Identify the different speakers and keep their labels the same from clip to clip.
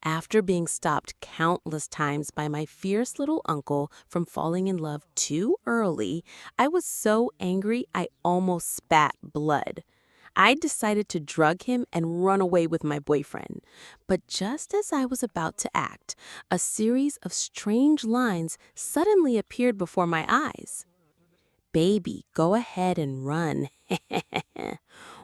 Speaker 1: After being stopped countless times by my fierce little uncle from falling in love too early, I was so angry I almost spat blood. I decided to drug him and run away with my boyfriend. But just as I was about to act, a series of strange lines suddenly appeared before my eyes. Baby, go ahead and run.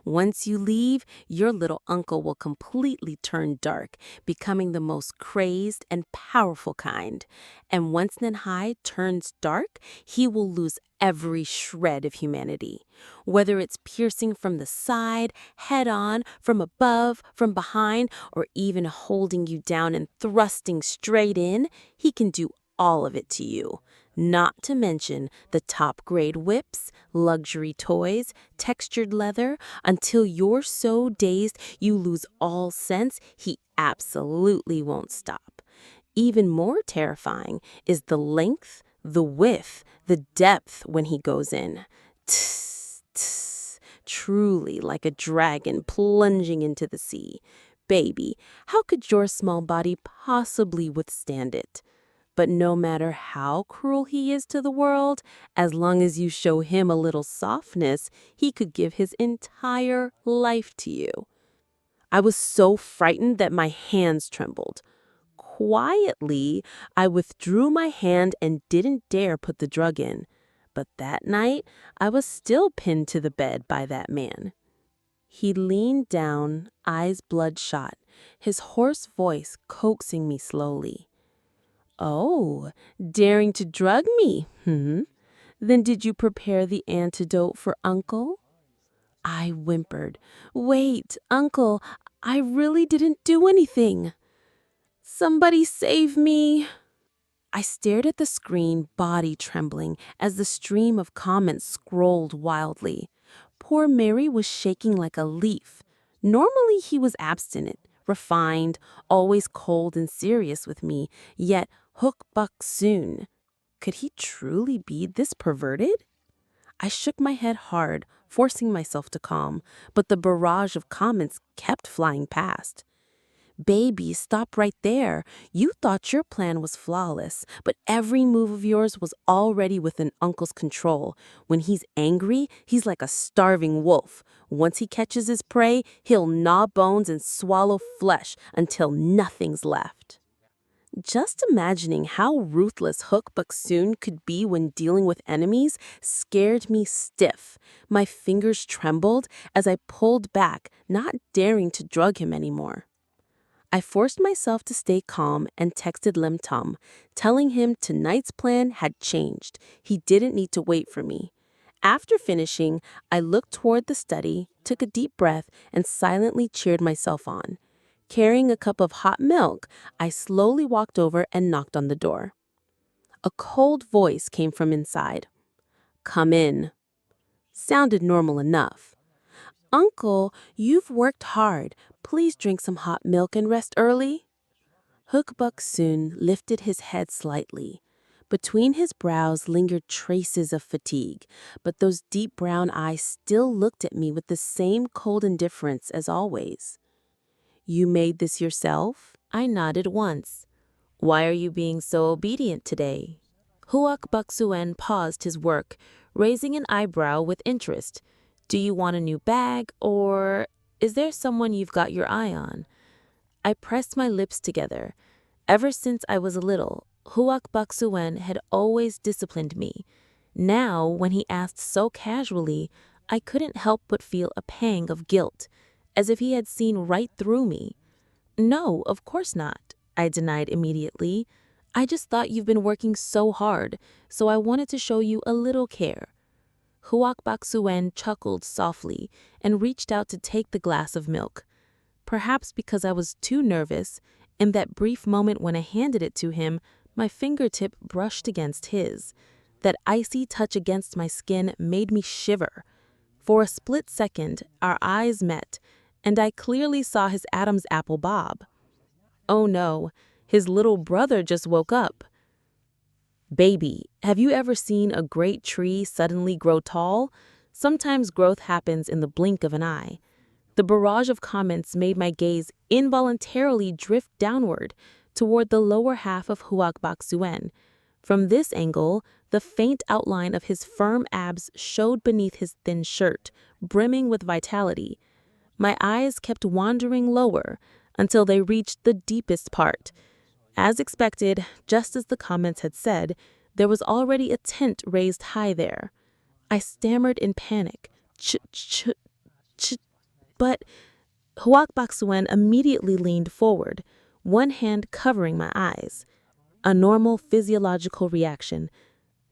Speaker 1: Once you leave, your little uncle will completely turn dark, becoming the most crazed and powerful kind. And once Nan Hai turns dark, he will lose every shred of humanity. Whether it's piercing from the side, head on, from above, from behind, or even holding you down and thrusting straight in, he can do all of it to you. Not to mention the top-grade whips, luxury toys, textured leather, until you're so dazed you lose all sense, he absolutely won't stop. Even more terrifying is the length, the width, the depth when he goes in. Tss, tss, truly like a dragon plunging into the sea. Baby, how could your small body possibly withstand it? But no matter how cruel he is to the world, as long as you show him a little softness, he could give his entire life to you. I was so frightened that my hands trembled. Quietly, I withdrew my hand and didn't dare put the drug in. But that night, I was still pinned to the bed by that man. He leaned down, eyes bloodshot, his hoarse voice coaxing me slowly. Oh, daring to drug me, Then did you prepare the antidote for Uncle? I whimpered. Wait, Uncle, I really didn't do anything. Somebody save me. I stared at the screen, body trembling, as the stream of comments scrolled wildly. Poor Mary was shaking like a leaf. Normally he was abstinent, refined, always cold and serious with me, yet hook buck soon. Could he truly be this perverted? I shook my head hard, forcing myself to calm, but the barrage of comments kept flying past. Baby, stop right there. You thought your plan was flawless, but every move of yours was already within Uncle's control. When he's angry, he's like a starving wolf. Once he catches his prey, he'll gnaw bones and swallow flesh until nothing's left. Just imagining how ruthless Hook Bucksoon could be when dealing with enemies scared me stiff. My fingers trembled as I pulled back, not daring to drug him anymore. I forced myself to stay calm and texted Lim Tum, telling him tonight's plan had changed. He didn't need to wait for me. After finishing, I looked toward the study, took a deep breath, and silently cheered myself on. Carrying a cup of hot milk, I slowly walked over and knocked on the door. A cold voice came from inside. Come in. Sounded normal enough. Uncle, you've worked hard. Please drink some hot milk and rest early. Hook Bucksoon lifted his head slightly. Between his brows lingered traces of fatigue, but those deep brown eyes still looked at me with the same cold indifference as always. You made this yourself? I nodded once. Why are you being so obedient today? Huak Bucksuen paused his work, raising an eyebrow with interest. Do you want a new bag, or is there someone you've got your eye on? I pressed my lips together. Ever since I was little, Huak Bucksuen had always disciplined me. Now, when he asked so casually, I couldn't help but feel a pang of guilt, as if he had seen right through me. No, of course not, I denied immediately. I just thought you've been working so hard, so I wanted to show you a little care. Huak Baksuen chuckled softly and reached out to take the glass of milk. Perhaps because I was too nervous, in that brief moment when I handed it to him, my fingertip brushed against his. That icy touch against my skin made me shiver. For a split second, our eyes met, and I clearly saw his Adam's apple bob. Oh no, his little brother just woke up. Baby, have you ever seen a great tree suddenly grow tall? Sometimes growth happens in the blink of an eye. The barrage of comments made my gaze involuntarily drift downward toward the lower half of Huac Bak Suen. From this angle, the faint outline of his firm abs showed beneath his thin shirt, brimming with vitality. My eyes kept wandering lower until they reached the deepest part. As expected, just as the comments had said, there was already a tent raised high there. I stammered in panic. But Huac Bak Suen immediately leaned forward, one hand covering my eyes. A normal physiological reaction.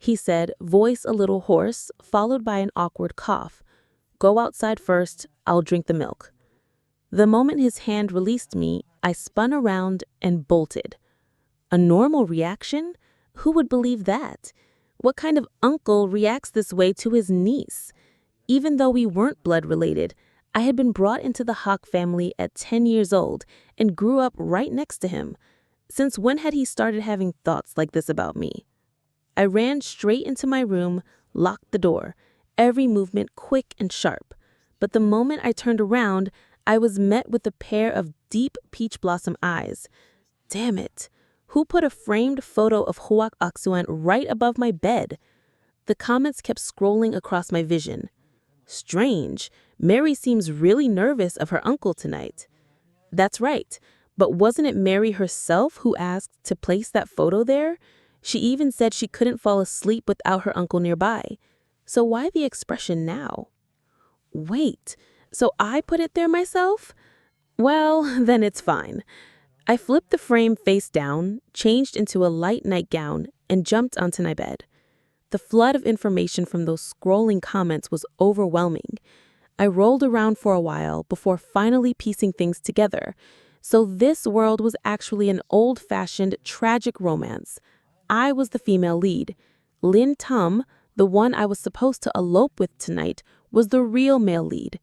Speaker 1: He said, voice a little hoarse, followed by an awkward cough. Go outside first, I'll drink the milk. The moment his hand released me, I spun around and bolted. A normal reaction? Who would believe that? What kind of uncle reacts this way to his niece? Even though we weren't blood related, I had been brought into the Hawk family at 10 years old and grew up right next to him. Since when had he started having thoughts like this about me? I ran straight into my room, locked the door, every movement quick and sharp. But the moment I turned around, I was met with a pair of deep peach blossom eyes. Damn it. Who put a framed photo of Huac Bak Suen right above my bed? The comments kept scrolling across my vision. Strange. Mary seems really nervous of her uncle tonight. That's right. But wasn't it Mary herself who asked to place that photo there? She even said she couldn't fall asleep without her uncle nearby. So why the expression now? Wait, so I put it there myself? Well, then it's fine. I flipped the frame face down, changed into a light nightgown, and jumped onto my bed. The flood of information from those scrolling comments was overwhelming. I rolled around for a while before finally piecing things together. So this world was actually an old-fashioned tragic romance. I was the female lead. Lin Tum, the one I was supposed to elope with tonight, was the real male lead.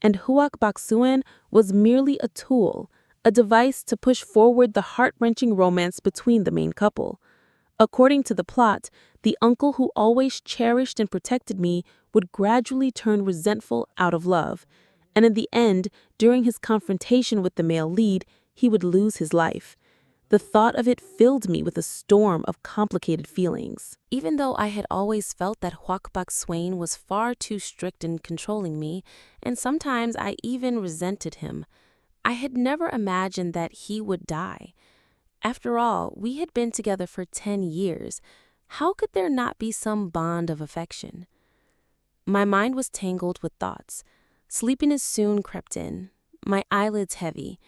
Speaker 1: And Huac Bak Suen was merely a tool, a device to push forward the heart-wrenching romance between the main couple. According to the plot, the uncle who always cherished and protected me would gradually turn resentful out of love. And in the end, during his confrontation with the male lead, he would lose his life. The thought of it filled me with a storm of complicated feelings. Even though I had always felt that Huac Bak Suen was far too strict in controlling me, and sometimes I even resented him, I had never imagined that he would die. After all, we had been together for 10 years. How could there not be some bond of affection? My mind was tangled with thoughts. Sleepiness soon crept in, my eyelids heavy.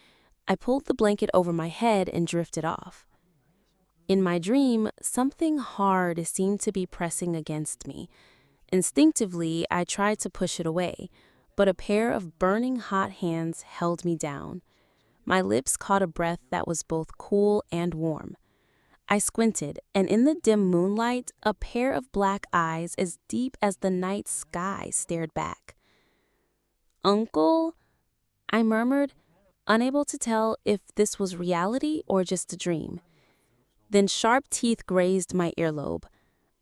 Speaker 1: I pulled the blanket over my head and drifted off. In my dream, something hard seemed to be pressing against me. Instinctively, I tried to push it away, but a pair of burning hot hands held me down. My lips caught a breath that was both cool and warm. I squinted, and in the dim moonlight, a pair of black eyes as deep as the night sky stared back. "Uncle?" I murmured, unable to tell if this was reality or just a dream. Then sharp teeth grazed my earlobe.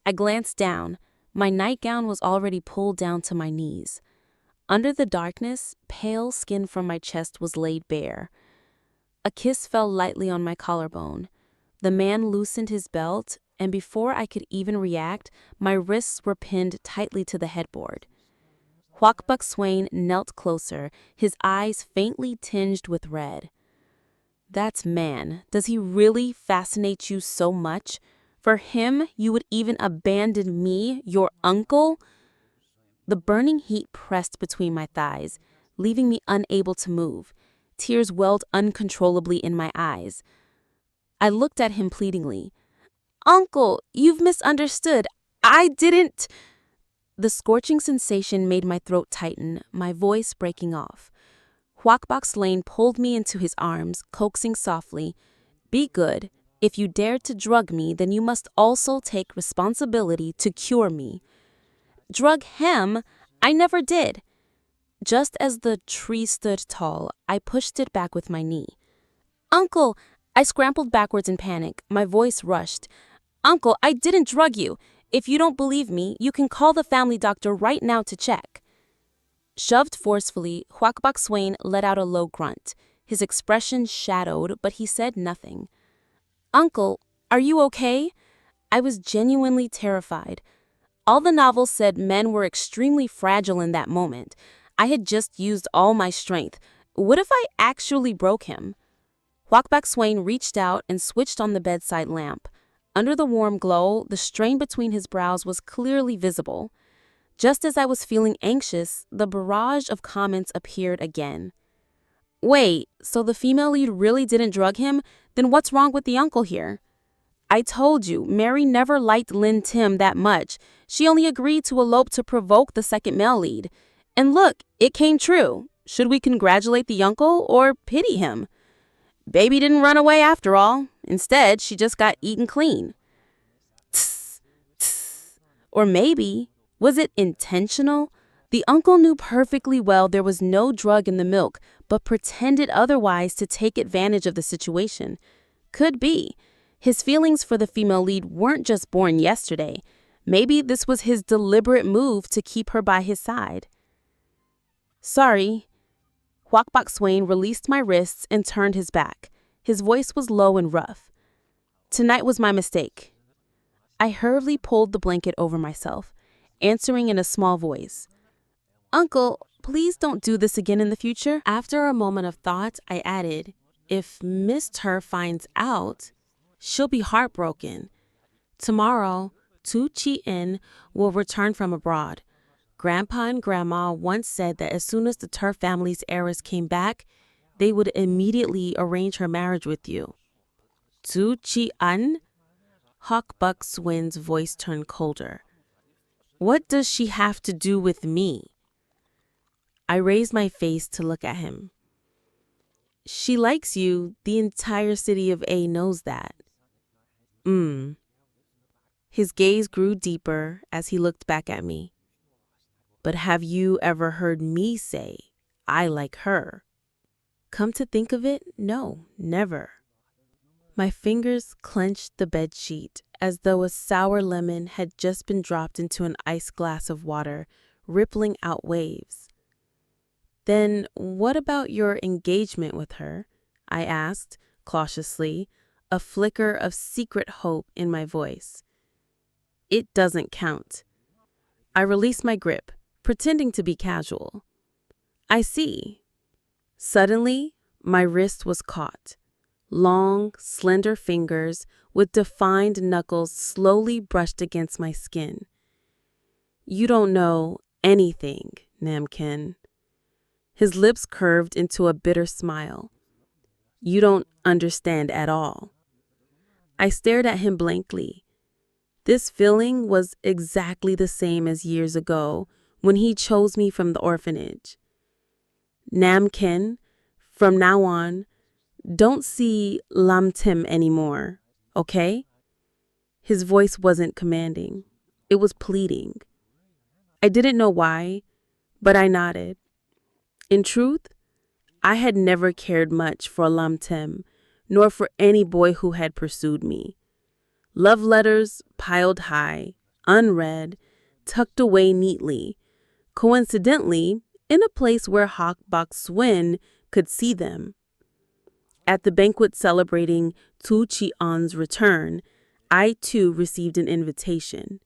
Speaker 1: I glanced down. My nightgown was already pulled down to my knees. Under the darkness, pale skin from my chest was laid bare. A kiss fell lightly on my collarbone. The man loosened his belt, and before I could even react, my wrists were pinned tightly to the headboard. Huac Bak Suen knelt closer, his eyes faintly tinged with red. "That's man. Does he really fascinate you so much? For him, you would even abandon me, your uncle?" The burning heat pressed between my thighs, leaving me unable to move. Tears welled uncontrollably in my eyes. I looked at him pleadingly. "Uncle, you've misunderstood. I didn't—" The scorching sensation made my throat tighten, my voice breaking off. Huac Bak Suen pulled me into his arms, coaxing softly. "Be good. If you dared to drug me, then you must also take responsibility to cure me." "Drug him? I never did." Just as the tree stood tall, I pushed it back with my knee. "Uncle!" I scrambled backwards in panic, my voice rushed. "Uncle, I didn't drug you. If you don't believe me, you can call the family doctor right now to check." Shoved forcefully, Huak Bak Swain let out a low grunt. His expression shadowed, but he said nothing. "Uncle, are you okay?" I was genuinely terrified. All the novels said men were extremely fragile in that moment. I had just used all my strength. What if I actually broke him? Huak Bak Swain reached out and switched on the bedside lamp. Under the warm glow, the strain between his brows was clearly visible. Just as I was feeling anxious, the barrage of comments appeared again. "Wait, so the female lead really didn't drug him? Then what's wrong with the uncle here?" "I told you, Mary never liked Lin Tim that much. She only agreed to elope to provoke the second male lead. And look, it came true. Should we congratulate the uncle or pity him? Baby didn't run away after all. Instead, she just got eaten clean." Tss, tss. Or maybe, was it intentional? The uncle knew perfectly well there was no drug in the milk, but pretended otherwise to take advantage of the situation. Could be. His feelings for the female lead weren't just born yesterday. Maybe this was his deliberate move to keep her by his side. "Sorry." Huak Bak Swain released my wrists and turned his back. His voice was low and rough. "Tonight was my mistake." I hurriedly pulled the blanket over myself, answering in a small voice. "Uncle, please don't do this again in the future." After a moment of thought, I added, "If Miss Tur finds out, she'll be heartbroken. Tomorrow, Tu Chi In will return from abroad. Grandpa and Grandma once said that as soon as the Tur family's heiress came back, they would immediately arrange her marriage with you." "Tu Chi An?" Huak Bak Swain's voice turned colder. "What does she have to do with me?" I raised my face to look at him. "She likes you. The entire city of A knows that." His gaze grew deeper as he looked back at me. "But have you ever heard me say, I like her?" Come to think of it, no, never. My fingers clenched the bed sheet as though a sour lemon had just been dropped into an ice glass of water, rippling out waves. "Then what about your engagement with her?" I asked, cautiously, a flicker of secret hope in my voice. "It doesn't count." I released my grip, pretending to be casual. "I see." Suddenly, my wrist was caught. Long, slender fingers with defined knuckles slowly brushed against my skin. "You don't know anything, Namkin." His lips curved into a bitter smile. "You don't understand at all." I stared at him blankly. This feeling was exactly the same as years ago when he chose me from the orphanage. "Namkin, from now on, don't see Lam Tim anymore, okay?" His voice wasn't commanding. It was pleading. I didn't know why, but I nodded. In truth, I had never cared much for Lam Tim, nor for any boy who had pursued me. Love letters piled high, unread, tucked away neatly, coincidentally in a place where Huak Bak Swain could see them. At the banquet celebrating Tu Chi An's return, I too received an invitation.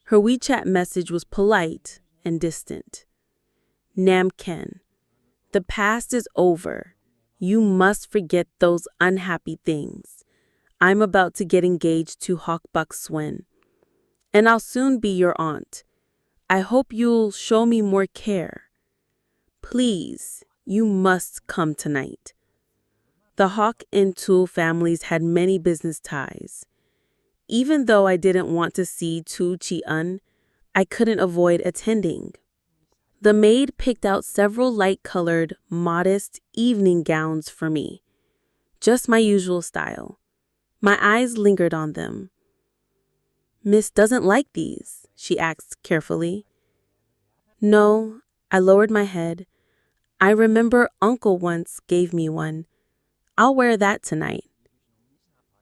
Speaker 1: Her WeChat message was polite and distant. "Namken, the past is over. You must forget those unhappy things. I'm about to get engaged to Huak Bak Swain, and I'll soon be your aunt. I hope you'll show me more care. Please, you must come tonight." The Hawk and Tu families had many business ties. Even though I didn't want to see Tu Chi Un, I couldn't avoid attending. The maid picked out several light-colored, modest evening gowns for me. Just my usual style. My eyes lingered on them. "Miss doesn't like these," she asked carefully. "No," I lowered my head. "I remember Uncle once gave me one. I'll wear that tonight."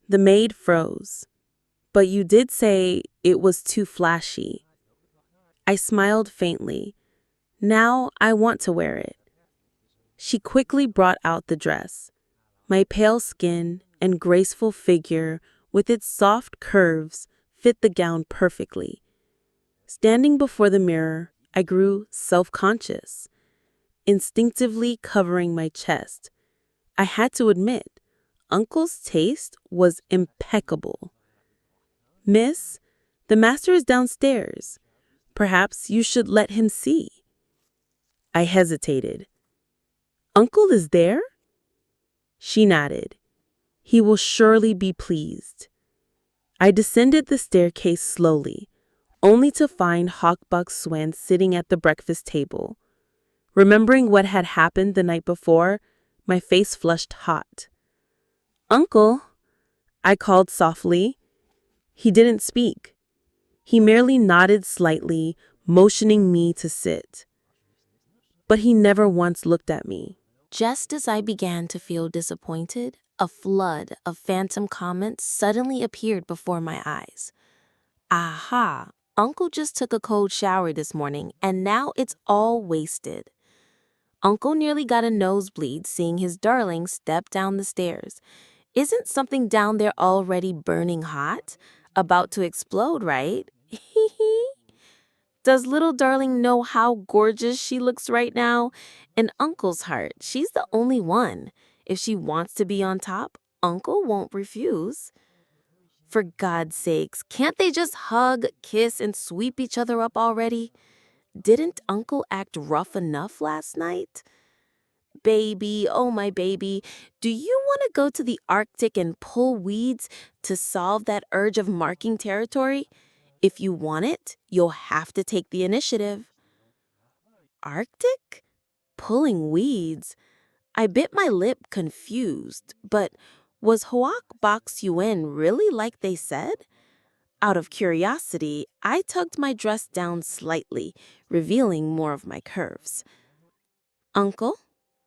Speaker 1: The maid froze. "But you did say it was too flashy." I smiled faintly. Now I want to wear it. She quickly brought out the dress. My pale skin and graceful figure with its soft curves fit the gown perfectly. Standing before the mirror, I grew self-conscious, instinctively covering my chest. I had to admit, Uncle's taste was impeccable. Miss, the master is downstairs. Perhaps you should let him see. I hesitated. Uncle is there? She nodded. He will surely be pleased. I descended the staircase slowly, only to find Hawkbuck Swan sitting at the breakfast table. Remembering what had happened the night before, my face flushed hot. Uncle, I called softly. He didn't speak. He merely nodded slightly, motioning me to sit. But he never once looked at me. Just as I began to feel disappointed, a flood of phantom comments suddenly appeared before my eyes. Aha! Uncle just took a cold shower this morning, and now it's all wasted. Uncle nearly got a nosebleed seeing his darling step down the stairs. Isn't something down there already burning hot? About to explode, right? Hee hee. Does little darling know how gorgeous she looks right now? In Uncle's heart, she's the only one. If she wants to be on top, Uncle won't refuse. For God's sakes, can't they just hug, kiss, and sweep each other up already? Didn't Uncle act rough enough last night? Baby, oh my baby, do you want to go to the Arctic and pull weeds to solve that urge of marking territory? If you want it, you'll have to take the initiative. Arctic? Pulling weeds? I bit my lip, confused, but was Hoak Box Yuen really like they said? Out of curiosity, I tugged my dress down slightly, revealing more of my curves. Uncle,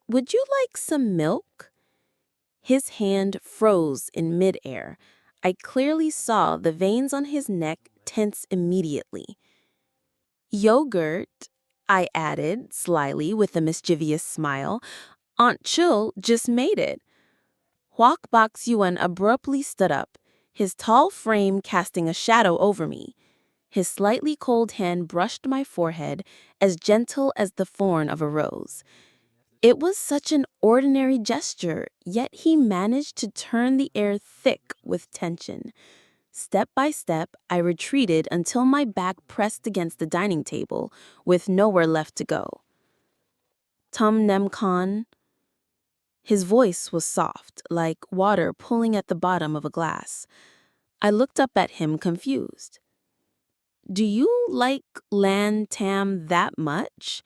Speaker 1: would you like some milk? His hand froze in midair. I clearly saw the veins on his neck tense immediately. Yogurt, I added slyly with a mischievous smile. Aunt Chul just made it. Huak Bok Yuan abruptly stood up, his tall frame casting a shadow over me. His slightly cold hand brushed my forehead, as gentle as the thorn of a rose. It was such an ordinary gesture, yet he managed to turn the air thick with tension. Step by step, I retreated until my back pressed against the dining table, with nowhere left to go. Tum Nem Khan. His voice was soft, like water pulling at the bottom of a glass. I looked up at him, confused. Do you like Lan Tam that much?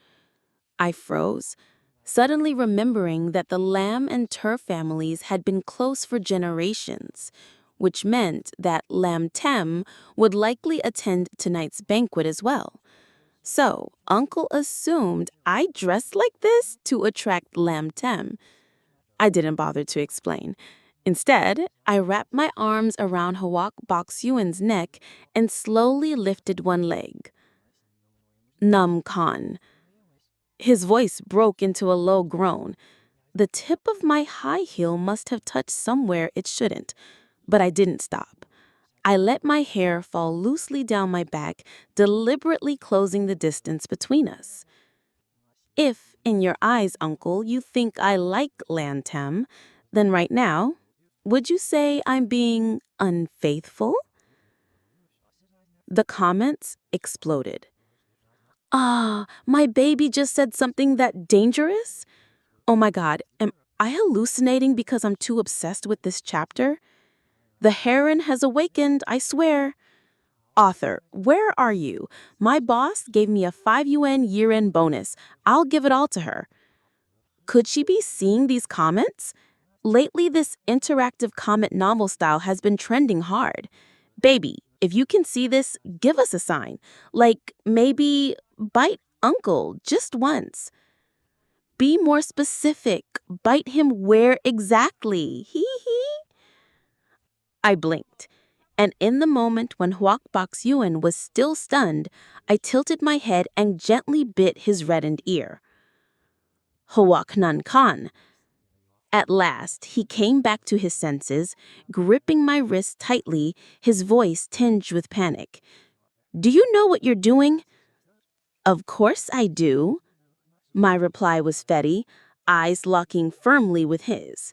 Speaker 1: I froze, suddenly remembering that the Lam and Tur families had been close for generations, which meant that Lam Tem would likely attend tonight's banquet as well. So, Uncle assumed I dressed like this to attract Lam Tem. I didn't bother to explain. Instead, I wrapped my arms around Hawak Box Yuen's neck and slowly lifted one leg. Nam Khan. His voice broke into a low groan. The tip of my high heel must have touched somewhere it shouldn't, but I didn't stop. I let my hair fall loosely down my back, deliberately closing the distance between us. If, in your eyes, Uncle, you think I like Lan Tem, then right now, would you say I'm being unfaithful? The comments exploded. Ah, my baby just said something that dangerous? Oh my God, am I hallucinating because I'm too obsessed with this chapter? The heron has awakened, I swear. Author, where are you? My boss gave me a 5 UN year-end bonus. I'll give it all to her. Could she be seeing these comments? Lately, this interactive comment novel style has been trending hard. Baby, if you can see this, give us a sign. Like, maybe bite Uncle just once. Be more specific. Bite him where exactly? Hee hee. I blinked. And in the moment when Huak Bok Yuen was still stunned, I tilted my head and gently bit his reddened ear. Huak Nan Kan. At last, he came back to his senses, gripping my wrist tightly, his voice tinged with panic. "Do you know what you're doing?" "Of course I do." My reply was steady, eyes locking firmly with his.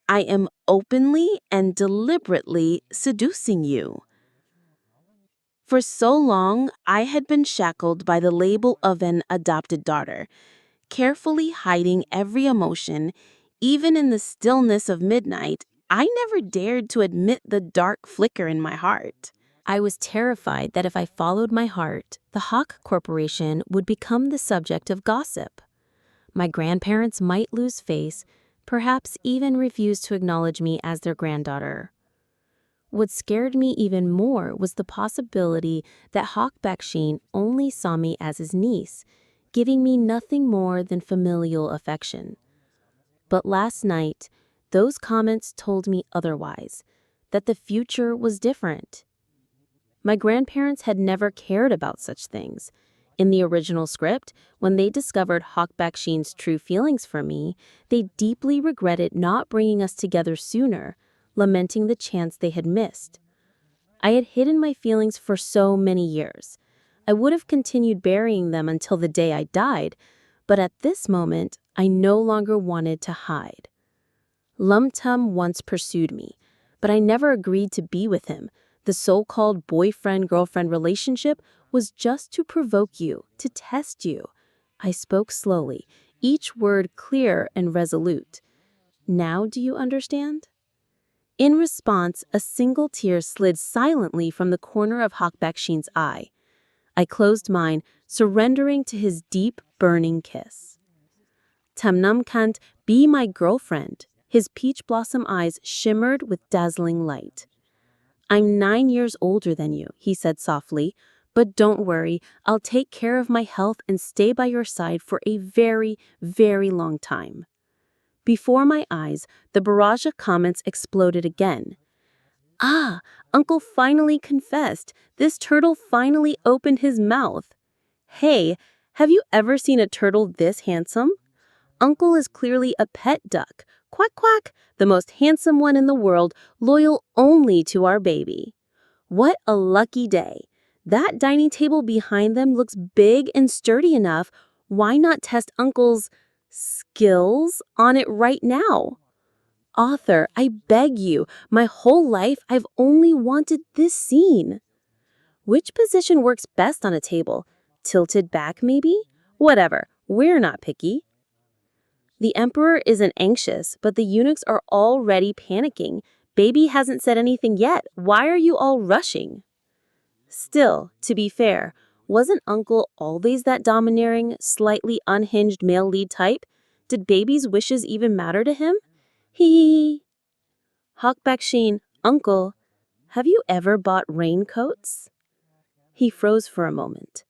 Speaker 1: "I am openly and deliberately seducing you." For so long, I had been shackled by the label of an adopted daughter, carefully hiding every emotion. Even in the stillness of midnight, I never dared to admit the dark flicker in my heart. I was terrified that if I followed my heart, the Hawk Corporation would become the subject of gossip. My grandparents might lose face, perhaps even refuse to acknowledge me as their granddaughter. What scared me even more was the possibility that Hawk Bakshin only saw me as his niece, giving me nothing more than familial affection. But last night, those comments told me otherwise, that the future was different. My grandparents had never cared about such things. In the original script, when they discovered Hawk Bakshin's true feelings for me, they deeply regretted not bringing us together sooner, lamenting the chance they had missed. I had hidden my feelings for so many years. I would have continued burying them until the day I died, but at this moment, I no longer wanted to hide. Lum Tum once pursued me, but I never agreed to be with him. The so-called boyfriend-girlfriend relationship was just to provoke you, to test you. I spoke slowly, each word clear and resolute. Now do you understand? In response, a single tear slid silently from the corner of Hawk Bakshin's eye. I closed mine, surrendering to his deep, burning kiss. "Tamnam Kant, be my girlfriend." His peach blossom eyes shimmered with dazzling light. "I'm 9 years older than you," he said softly, "but don't worry, I'll take care of my health and stay by your side for a very, very long time." Before my eyes, the barrage of comments exploded again. "Ah, Uncle finally confessed. This turtle finally opened his mouth. Hey, have you ever seen a turtle this handsome? Uncle is clearly a pet duck. Quack quack, the most handsome one in the world, loyal only to our baby. What a lucky day. That dining table behind them looks big and sturdy enough. Why not test Uncle's skills on it right now? Author, I beg you, my whole life I've only wanted this scene. Which position works best on a table? Tilted back, maybe? Whatever, we're not picky." The emperor isn't anxious, but the eunuchs are already panicking. Baby hasn't said anything yet. Why are you all rushing? Still, to be fair, wasn't Uncle always that domineering, slightly unhinged male lead type? Did Baby's wishes even matter to him? Hee. Hawk Bakshin, "Uncle, have you ever bought raincoats?" He froze for a moment.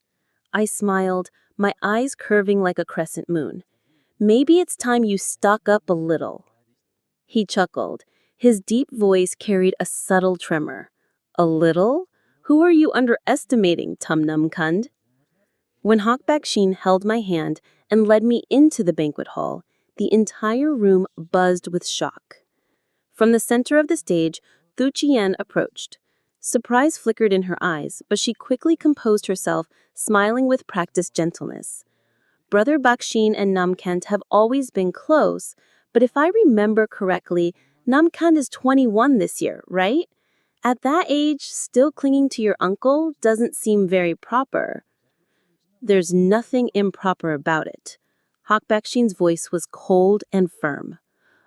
Speaker 1: I smiled, my eyes curving like a crescent moon. "Maybe it's time you stock up a little." He chuckled. His deep voice carried a subtle tremor. "A little? Who are you underestimating, Tumnum Kund?" When Hawk Bakshin held my hand and led me into the banquet hall, the entire room buzzed with shock. From the center of the stage, Thu Chien approached. Surprise flickered in her eyes, but she quickly composed herself, smiling with practiced gentleness. Brother Bakshin and Namkant have always been close, but if I remember correctly, Namkant is 21 this year, right? At that age, still clinging to your uncle doesn't seem very proper. There's nothing improper about it. Hawk Bakshin's voice was cold and firm.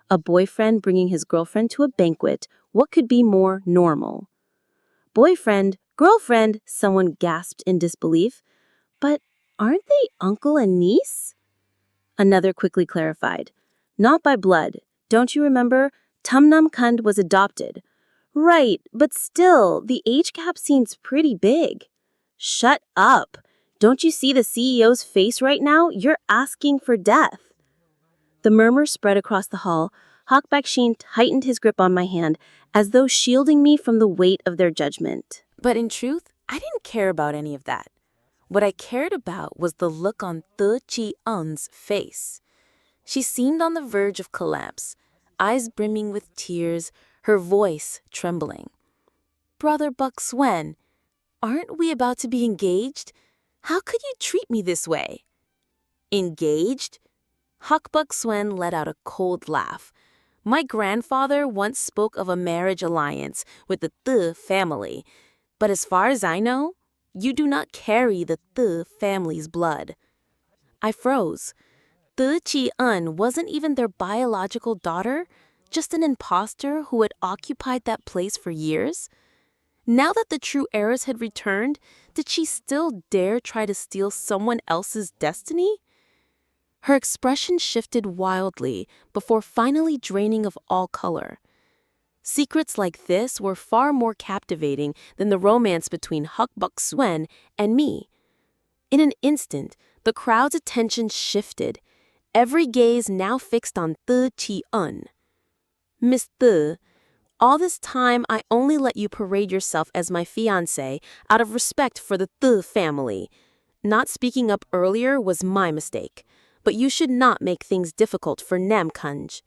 Speaker 1: A boyfriend bringing his girlfriend to a banquet, what could be more normal? Boyfriend, girlfriend, someone gasped in disbelief. But aren't they uncle and niece? Another quickly clarified. Not by blood. Don't you remember? Tumnam Kund was adopted. Right, but still, the age gap seems pretty big. Shut up. Don't you see the CEO's face right now? You're asking for death. The murmur spread across the hall.
Speaker 2: Hak Bakshin tightened his grip on my hand, as though shielding me from the weight of their judgment.
Speaker 1: But in truth, I didn't care about any of that. What I cared about was the look on The Chi-eun's face. She seemed on the verge of collapse, eyes brimming with tears, her voice trembling. "Brother Buck Swen, aren't we about to be engaged? How could you treat me this way?" "Engaged?" Hak Buck Swen let out a cold laugh. "My grandfather once spoke of a marriage alliance with the The family, but as far as I know, you do not carry the The family's blood." I froze. The Chi-eun wasn't even their biological daughter, just an imposter who had occupied that place for years. Now that the true heiress had returned, did she still dare try to steal someone else's destiny? Her expression shifted wildly before finally draining of all color. Secrets like this were far more captivating than the romance between Hak Buk Swen and me. In an instant, the crowd's attention shifted, every gaze now fixed on The Chi-eun. "Miss The, all this time I only let you parade yourself as my fiancé out of respect for the The family. Not speaking up earlier was my mistake, but you should not make things difficult for Nam Kunj.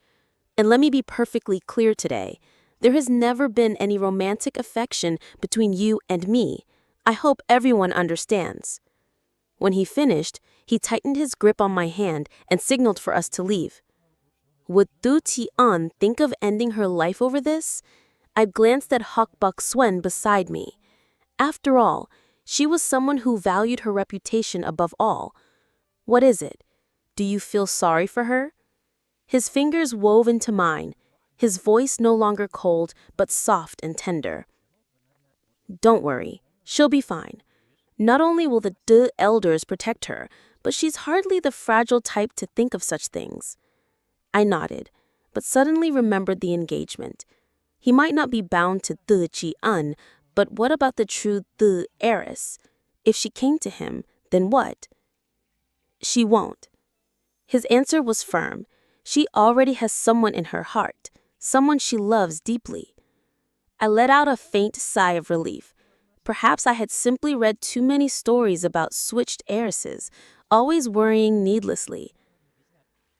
Speaker 1: And let me be perfectly clear today. There has never been any romantic affection between you and me. I hope everyone understands." When he finished, he tightened his grip on my hand and signaled for us to leave. Would Du Ti-an think of ending her life over this? I glanced at Hak Buk Swen beside me. After all, she was someone who valued her reputation above all. What is it? Do you feel sorry for her? His fingers wove into mine, his voice no longer cold but soft and tender. "Don't worry, she'll be fine. Not only will the De elders protect her, but she's hardly the fragile type to think of such things." I nodded, but suddenly remembered the engagement. He might not be bound to De Chi-eun, but what about the true De heiress? If she came to him, then what? "She won't." His answer was firm. She already has someone in her heart, someone she loves deeply. I let out a faint sigh of relief. Perhaps I had simply read too many stories about switched heiresses, always worrying needlessly.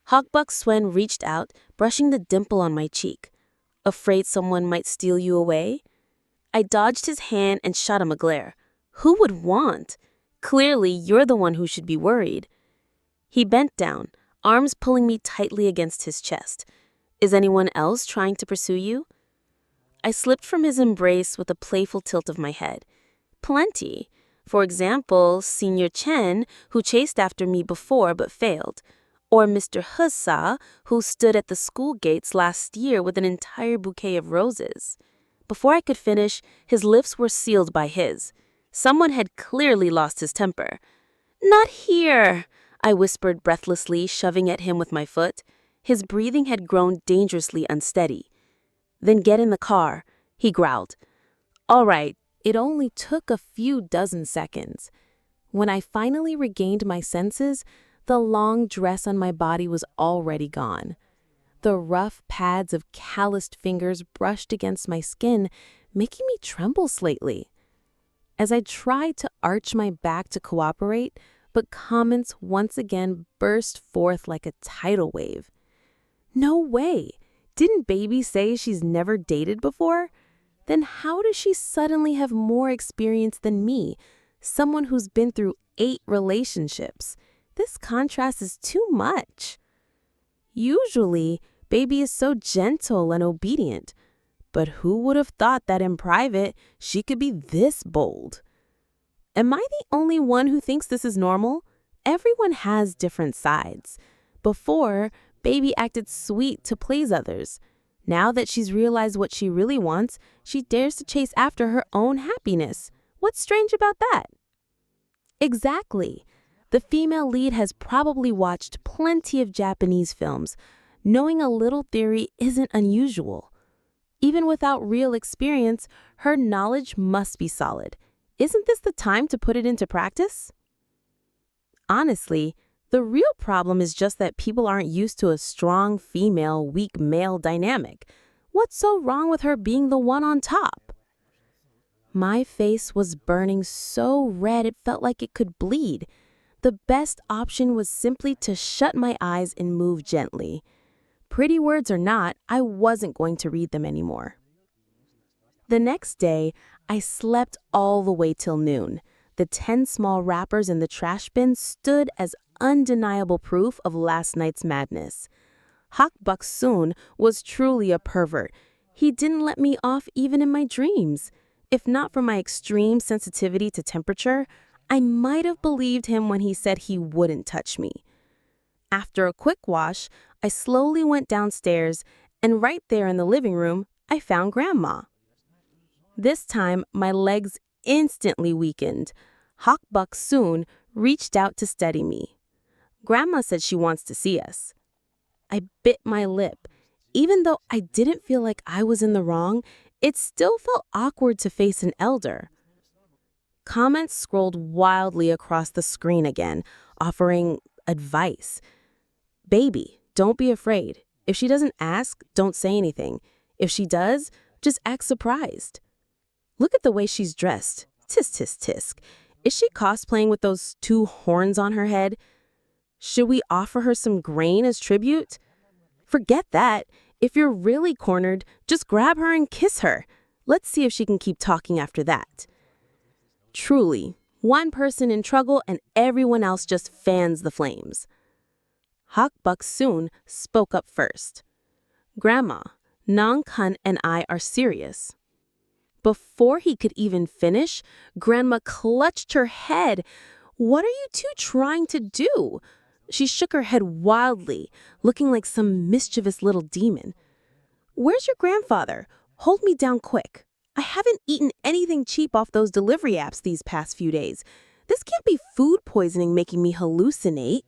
Speaker 1: Hak Buk Swen reached out, brushing the dimple on my cheek. "Afraid someone might steal you away?" I dodged his hand and shot him a glare. "Who would want? Clearly, you're the one who should be worried." He bent down, arms pulling me tightly against his chest. "Is anyone else trying to pursue you?" I slipped from his embrace with a playful tilt of my head. "Plenty. For example, Senior Chen, who chased after me before but failed. Or Mr. Hussa, who stood at the school gates last year with an entire bouquet of roses." Before I could finish, his lips were sealed by his. Someone had clearly lost his temper. "Not here," I whispered breathlessly, shoving at him with my foot. His breathing had grown dangerously unsteady. "Then get in the car," he growled. All right, it only took a few dozen seconds. When I finally regained my senses, the long dress on my body was already gone. The rough pads of calloused fingers brushed against my skin, making me tremble slightly. As I tried to arch my back to cooperate, but comments once again burst forth like a tidal wave. "No way! Didn't baby say she's never dated before? Then how does she suddenly have more experience than me, someone who's been through 8 relationships? This contrast is too much." Usually, baby is so gentle and obedient, but who would have thought that in private she could be this bold? Am I the only one who thinks this is normal? Everyone has different sides. Before, baby acted sweet to please others. Now that she's realized what she really wants, she dares to chase after her own happiness. What's strange about that? Exactly. The female lead has probably watched plenty of Japanese films. Knowing a little theory isn't unusual. Even without real experience, her knowledge must be solid. Isn't this the time to put it into practice? Honestly, The real problem is just that people aren't used to a strong female, weak male dynamic. What's so wrong with her being the one on top? My face was burning so red it felt like it could bleed. The best option was simply to shut my eyes and move gently. Pretty words or not, I wasn't going to read them anymore. The next day, I slept all the way till noon. The 10 small wrappers in the trash bin stood as undeniable proof of last night's madness. Hak Baksoon was truly a pervert. He didn't let me off even in my dreams. If not for my extreme sensitivity to temperature, I might have believed him when he said he wouldn't touch me. After a quick wash, I slowly went downstairs, and right there in the living room, I found Grandma. This time, my legs instantly weakened. Hak Baksoon reached out to steady me. Grandma said she wants to see us. I bit my lip. Even though I didn't feel like I was in the wrong, it still felt awkward to face an elder. Comments scrolled wildly across the screen again, offering advice. Baby, don't be afraid. If she doesn't ask, don't say anything. If she does, just act surprised. Look at the way she's dressed. Tisk, tisk, tisk. Is she cosplaying with those 2 horns on her head? Should we offer her some grain as tribute? Forget that. If you're really cornered, just grab her and kiss her. Let's see if she can keep talking after that. Truly, one person in trouble and everyone else just fans the flames. Hak Baksoon spoke up first. Grandma, Nan Hai and I are serious. Before he could even finish, Grandma clutched her head. What are you two trying to do? She shook her head wildly, looking like some mischievous little demon. Where's your grandfather? Hold me down quick. I haven't eaten anything cheap off those delivery apps these past few days. This can't be food poisoning making me hallucinate.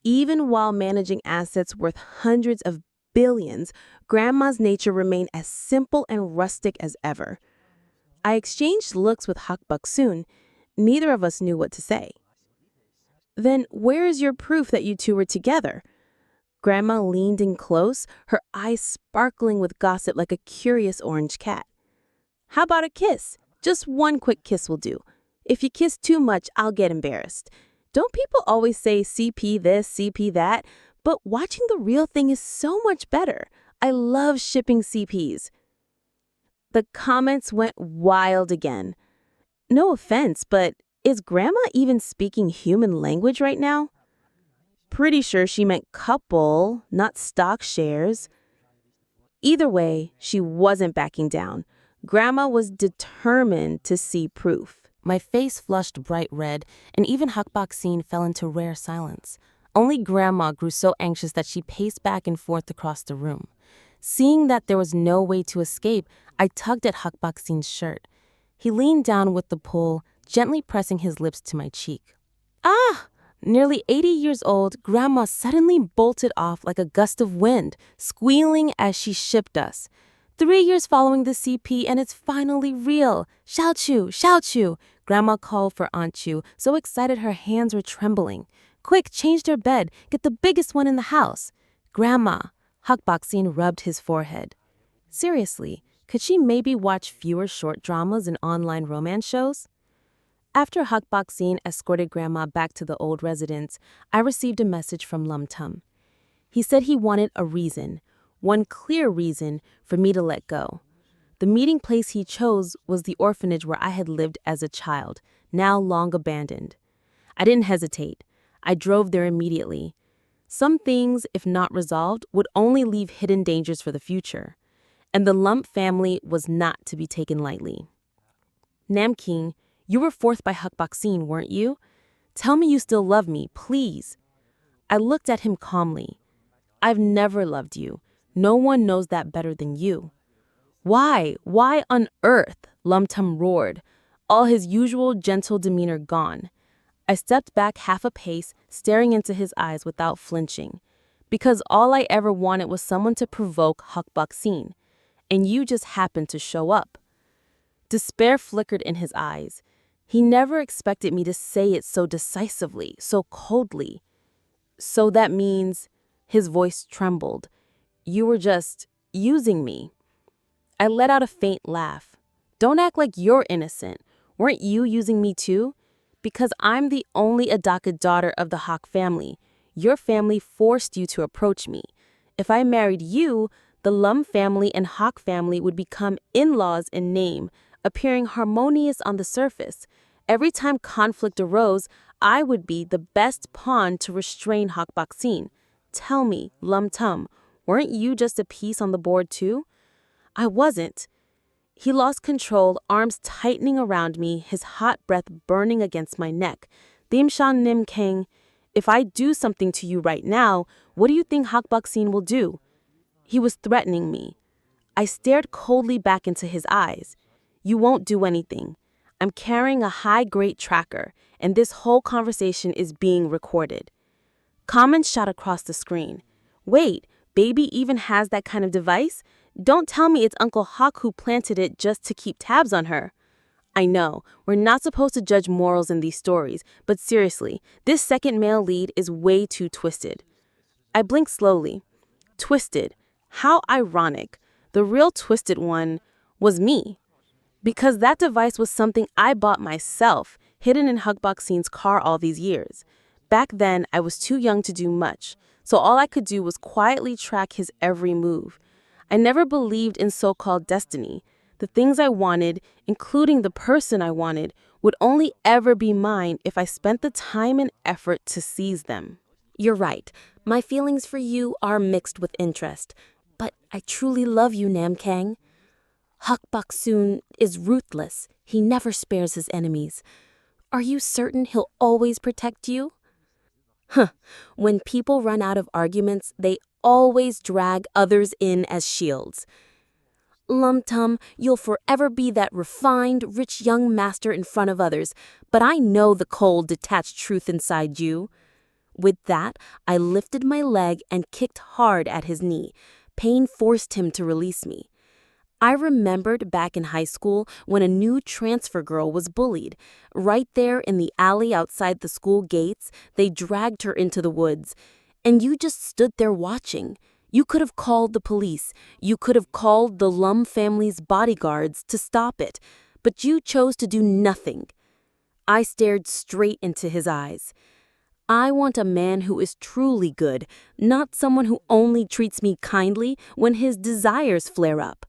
Speaker 1: Even while managing assets worth hundreds of billions, Grandma's nature remained as simple and rustic as ever. I exchanged looks with Hak Baksoon. Neither of us knew what to say. Then where is your proof that you two were together? Grandma leaned in close, her eyes sparkling with gossip like a curious orange cat. How about a kiss? Just one quick kiss will do. If you kiss too much, I'll get embarrassed. Don't people always say CP this, CP that? But watching the real thing is so much better. I love shipping CPs. The comments went wild again. No offense, but is Grandma even speaking human language right now? Pretty sure she meant couple, not stock shares. Either way, she wasn't backing down. Grandma was determined to see proof. My face flushed bright red, and even Hak Baksoon fell into rare silence. Only Grandma grew so anxious that she paced back and forth across the room. Seeing that there was no way to escape, I tugged at Hak Baksoon's shirt. He leaned down with the pull, gently pressing his lips to my cheek. Ah! Nearly 80 years old, Grandma suddenly bolted off like a gust of wind, squealing as she shipped us. 3 years following the CP and it's finally real. Xiao Chu, Xiao Chu. Grandma called for Aunt Chu, so excited her hands were trembling. Quick, change their bed. Get the biggest one in the house. Grandma. Hak Baksoon rubbed his forehead. Seriously, could she maybe watch fewer short dramas and online romance shows? After Hak Baksoon escorted Grandma back to the old residence, I received a message from Lum Tum. He said he wanted a reason, one clear reason, for me to let go. The meeting place he chose was the orphanage where I had lived as a child, now long abandoned. I didn't hesitate. I drove there immediately. Some things, if not resolved, would only leave hidden dangers for the future. And the Lump family was not to be taken lightly. Namking, you were forced by Hak Baksoon, weren't you? Tell me you still love me, please. I looked at him calmly. I've never loved you. No one knows that better than you. Why? Why on earth? Lum Tum roared, all his usual gentle demeanor gone. I stepped back half a pace, staring into his eyes without flinching. Because all I ever wanted was someone to provoke Hak Baksoon. And you just happened to show up. Despair flickered in his eyes. He never expected me to say it so decisively, so coldly. So that means, his voice trembled, you were just using me. I let out a faint laugh. Don't act like you're innocent. Weren't you using me too? Because I'm the only adopted daughter of the Hawk family. Your family forced you to approach me. If I married you, the Lum family and Hawk family would become in-laws in name, appearing harmonious on the surface. Every time conflict arose, I would be the best pawn to restrain Hawk Baksin. Tell me, Lum Tum, weren't you just a piece on the board too? I wasn't. He lost control, arms tightening around me, his hot breath burning against my neck. Dim Shan Nim Kang, if I do something to you right now, what do you think Hak Baksin will do? He was threatening me. I stared coldly back into his eyes. You won't do anything. I'm carrying a high-grade tracker, and this whole conversation is being recorded. Comments shot across the screen. Wait, baby even has that kind of device? Don't tell me it's Uncle Hawk who planted it just to keep tabs on her. I know, we're not supposed to judge morals in these stories, but seriously, this second male lead is way too twisted. I blinked slowly. Twisted. How ironic. The real twisted one was me. Because that device was something I bought myself, hidden in Hug Baksin's car all these years. Back then, I was too young to do much, so all I could do was quietly track his every move. I never believed in so-called destiny. The things I wanted, including the person I wanted, would only ever be mine if I spent the time and effort to seize them.
Speaker 2: You're right. My feelings for you are mixed with interest. But I truly love you, Nam Kang. Hak Baksoon is ruthless. He never spares his enemies. Are you certain he'll always protect you? When people run out of arguments, they always drag others in as shields. Lum Tum, you'll forever be that refined, rich young master in front of others, but I know the cold, detached truth inside you. With that, I lifted my leg and kicked hard at his knee. Pain forced him to release me. I remembered back in high school when a new transfer girl was bullied. Right there in the alley outside the school gates, they dragged her into the woods. And you just stood there watching. You could have called the police. You could have called the Lum family's bodyguards to stop it. But you chose to do nothing. I stared straight into his eyes. I want a man who is truly good, not someone who only treats me kindly when his desires flare up.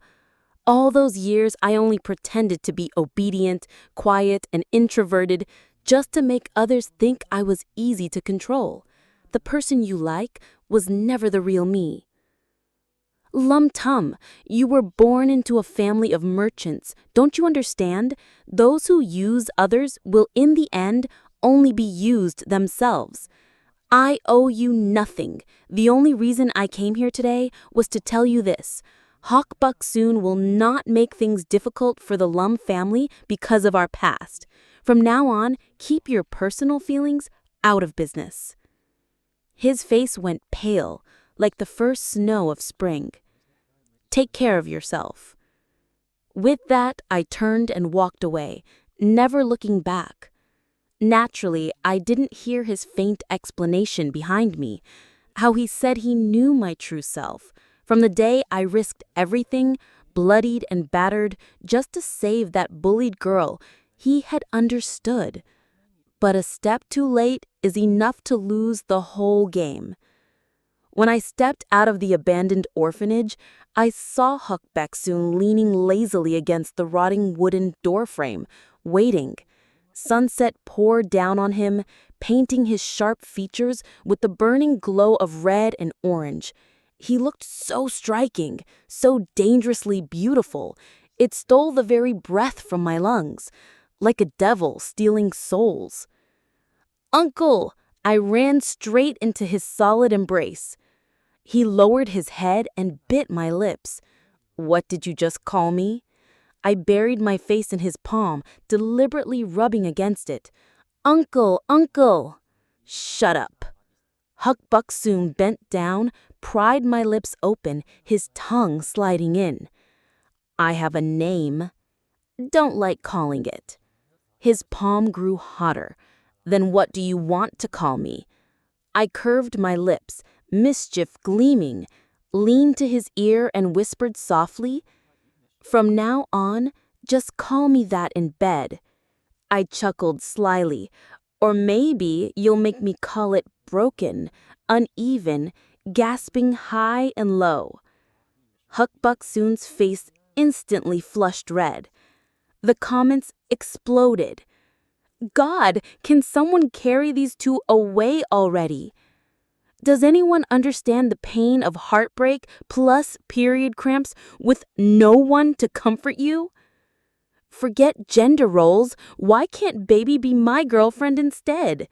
Speaker 2: All those years, I only pretended to be obedient, quiet, and introverted just to make others think I was easy to control. The person you like was never the real me. Lum Tum, you were born into a family of merchants. Don't you understand? Those who use others will, in the end, only be used themselves. I owe you nothing. The only reason I came here today was to tell you this. Hawk Baksoon will not make things difficult for the Lum family because of our past. From now on, keep your personal feelings out of business. His face went pale, like the first snow of spring. Take care of yourself. With that, I turned and walked away, never looking back. Naturally, I didn't hear his faint explanation behind me, how he said he knew my true self. From the day I risked everything, bloodied and battered, just to save that bullied girl, he had understood. But a step too late is enough to lose the whole game. When I stepped out of the abandoned orphanage, I saw Huk Baksoon leaning lazily against the rotting wooden doorframe, waiting. Sunset poured down on him, painting his sharp features with the burning glow of red and orange. He looked so striking, so dangerously beautiful. It stole the very breath from my lungs, like a devil stealing souls. Uncle! I ran straight into his solid embrace. He lowered his head and bit my lips. What did you just call me? I buried my face in his palm, deliberately rubbing against it. Uncle, uncle! Shut up. Huk Baksoon bent down, pried my lips open, his tongue sliding in. I have a name. Don't like calling it. His palm grew hotter. Then what do you want to call me? I curved my lips, mischief gleaming, leaned to his ear and whispered softly, "From now on, just call me that in bed." I chuckled slyly. "Or maybe you'll make me call it broken, uneven, gasping high and low." Huckbuck face instantly flushed red. The comments exploded. "God, can someone carry these two away already? Does anyone understand the pain of heartbreak plus period cramps with no one to comfort you? Forget gender roles. Why can't baby be my girlfriend instead?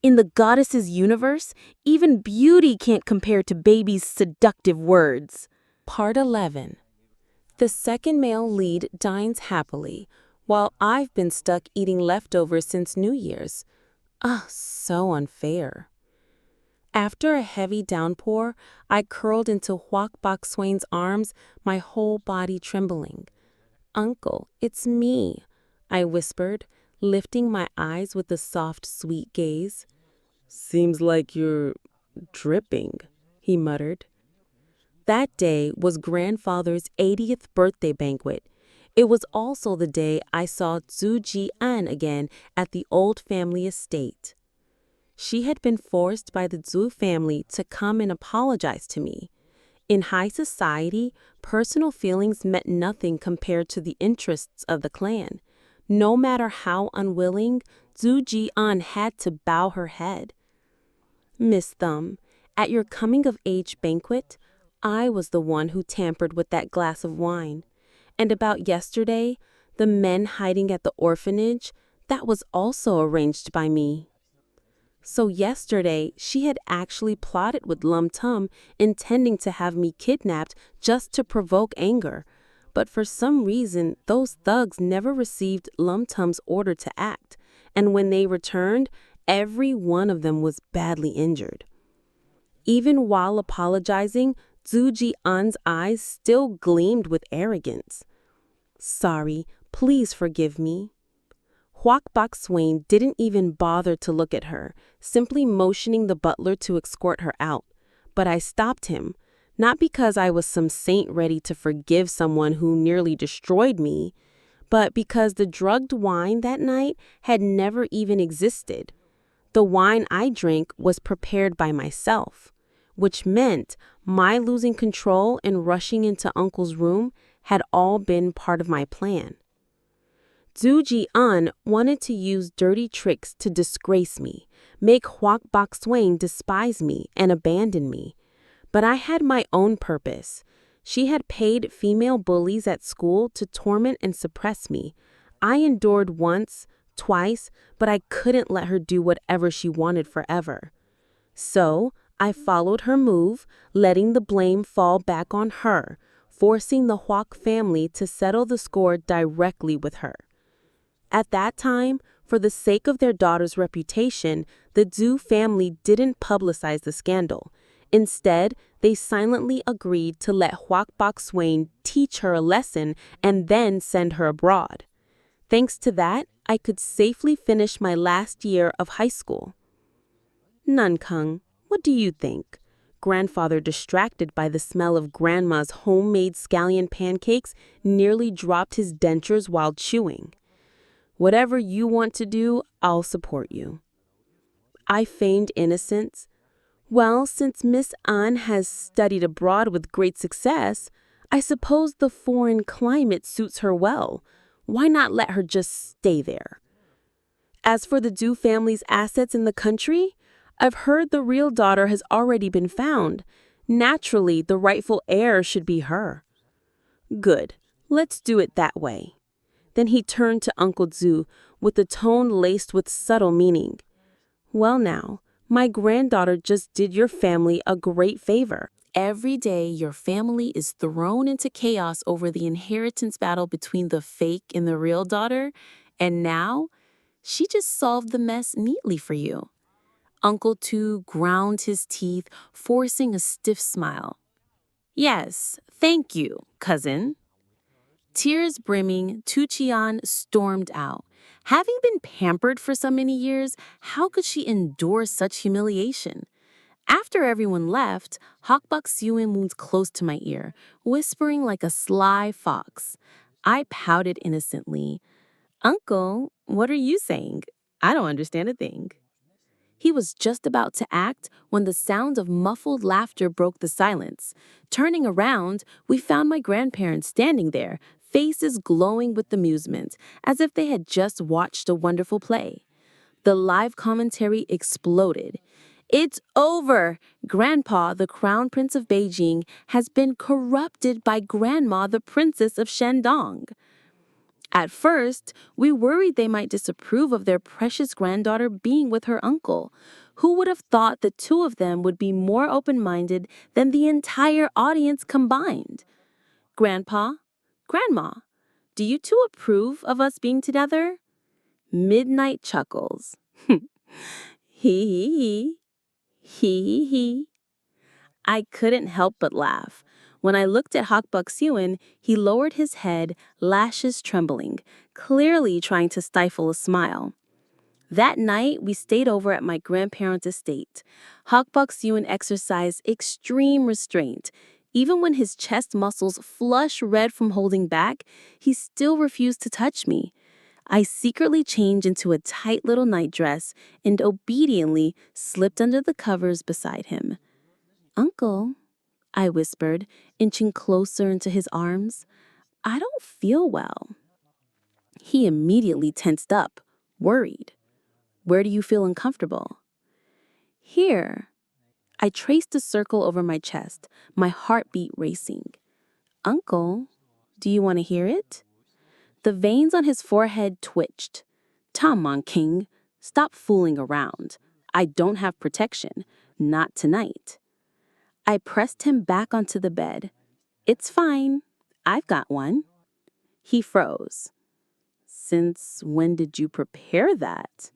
Speaker 2: In the goddess's universe, even beauty can't compare to baby's seductive words."
Speaker 1: Part 11. The second male lead dines happily, while I've been stuck eating leftovers since New Year's. So unfair. After a heavy downpour, I curled into Huok Bok Swain's arms, my whole body trembling. "Uncle, it's me," I whispered, lifting my eyes with a soft, sweet gaze. "Seems like you're dripping," he muttered. That day was grandfather's 80th birthday banquet. It was also the day I saw Zhu Ji-an again at the old family estate. She had been forced by the Zhu family to come and apologize to me. In high society, personal feelings meant nothing compared to the interests of the clan. No matter how unwilling, Zhu Ji-an had to bow her head. "Miss Thumb, at your coming-of-age banquet, I was the one who tampered with that glass of wine. And about yesterday, the men hiding at the orphanage, that was also arranged by me." So yesterday, she had actually plotted with Lum Tum, intending to have me kidnapped just to provoke anger. But for some reason, those thugs never received Lum Tum's order to act, and when they returned, every one of them was badly injured. Even while apologizing, Zhu Ji-an's eyes still gleamed with arrogance. "Sorry, please forgive me." Huok Bok Swain didn't even bother to look at her, simply motioning the butler to escort her out. But I stopped him, not because I was some saint ready to forgive someone who nearly destroyed me, but because the drugged wine that night had never even existed. The wine I drank was prepared by myself, which meant my losing control and rushing into Uncle's room had all been part of my plan. Zhu Ji-an wanted to use dirty tricks to disgrace me, make Huok Bok Swain despise me and abandon me. But I had my own purpose. She had paid female bullies at school to torment and suppress me. I endured once, twice, but I couldn't let her do whatever she wanted forever. So I followed her move, letting the blame fall back on her, forcing the Huok family to settle the score directly with her. At that time, for the sake of their daughter's reputation, the Zhu family didn't publicize the scandal. Instead, they silently agreed to let Huok Bok Swain teach her a lesson and then send her abroad. Thanks to that, I could safely finish my last year of high school. "Nankung, what do you think?" Grandfather, distracted by the smell of Grandma's homemade scallion pancakes, nearly dropped his dentures while chewing. "Whatever you want to do, I'll support you." I feigned innocence. "Well, since Miss An has studied abroad with great success, I suppose the foreign climate suits her well. Why not let her just stay there? As for the Zhu family's assets in the country, I've heard the real daughter has already been found. Naturally, the rightful heir should be her." "Good. Let's do it that way." Then he turned to Uncle Zhu with a tone laced with subtle meaning. "Well now, my granddaughter just did your family a great favor. Every day your family is thrown into chaos over the inheritance battle between the fake and the real daughter, and now she just solved the mess neatly for you." Uncle Tu ground his teeth, forcing a stiff smile. "Yes, thank you, cousin." Tears brimming, Tuchian stormed out. Having been pampered for so many years, how could she endure such humiliation? After everyone left, Hawkbuck Sewin moved close to my ear, whispering like a sly fox. I pouted innocently. Uncle, what are you saying? I don't understand a thing. He was just about to act when the sound of muffled laughter broke the silence. Turning around, we found my grandparents standing there, faces glowing with amusement, as if they had just watched a wonderful play. The live commentary exploded. It's over! Grandpa, the Crown Prince of Beijing, has been corrupted by Grandma, the Princess of Shandong. At first, we worried they might disapprove of their precious granddaughter being with her uncle. Who would have thought the two of them would be more open-minded than the entire audience combined? Grandpa, Grandma, do you two approve of us being together? Midnight chuckles. Hee hee hee. Hee hee hee. I couldn't help but laugh. When I looked at Hawkbuck Sewin, he lowered his head, lashes trembling, clearly trying to stifle a smile. That night, we stayed over at my grandparents' estate. Hawkbuck Sewin exercised extreme restraint. Even when his chest muscles flush red from holding back, he still refused to touch me. I secretly changed into a tight little nightdress and obediently slipped under the covers beside him. Uncle, I whispered, inching closer into his arms, I don't feel well. He immediately tensed up, worried. Where do you feel uncomfortable? Here. I traced a circle over my chest, my heartbeat racing. Uncle, do you want to hear it? The veins on his forehead twitched. Tom on King, stop fooling around. I don't have protection. Not tonight. I pressed him back onto the bed. It's fine. I've got one. He froze. Since when did you prepare that?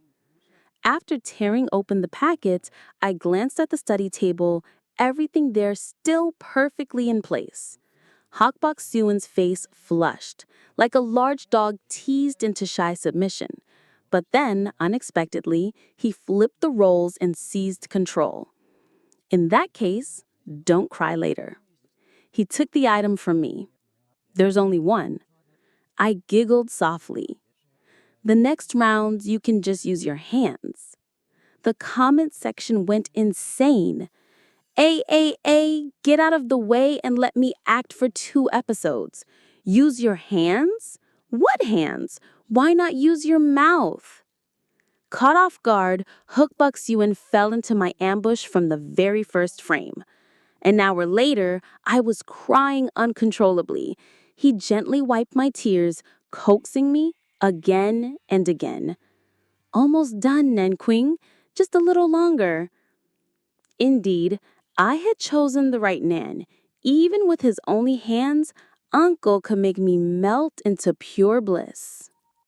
Speaker 1: After tearing open the packet, I glanced at the study table, everything there still perfectly in place. Hawkbuck Sewin's face flushed, like a large dog teased into shy submission. But then, unexpectedly, he flipped the roles and seized control. In that case, don't cry later. He took the item from me. There's only one. I giggled softly. The next round, you can just use your hands. The comment section went insane. Get out of the way and let me act for 2 episodes. Use your hands? What hands? Why not use your mouth? Caught off guard, Hookbuck Sewin fell into my ambush from the very first frame. An hour later, I was crying uncontrollably. He gently wiped my tears, coaxing me again and again. Almost done, Nan Quing. Just a little longer. Indeed, I had chosen the right Nan. Even with his only hands, Uncle could make me melt into pure bliss.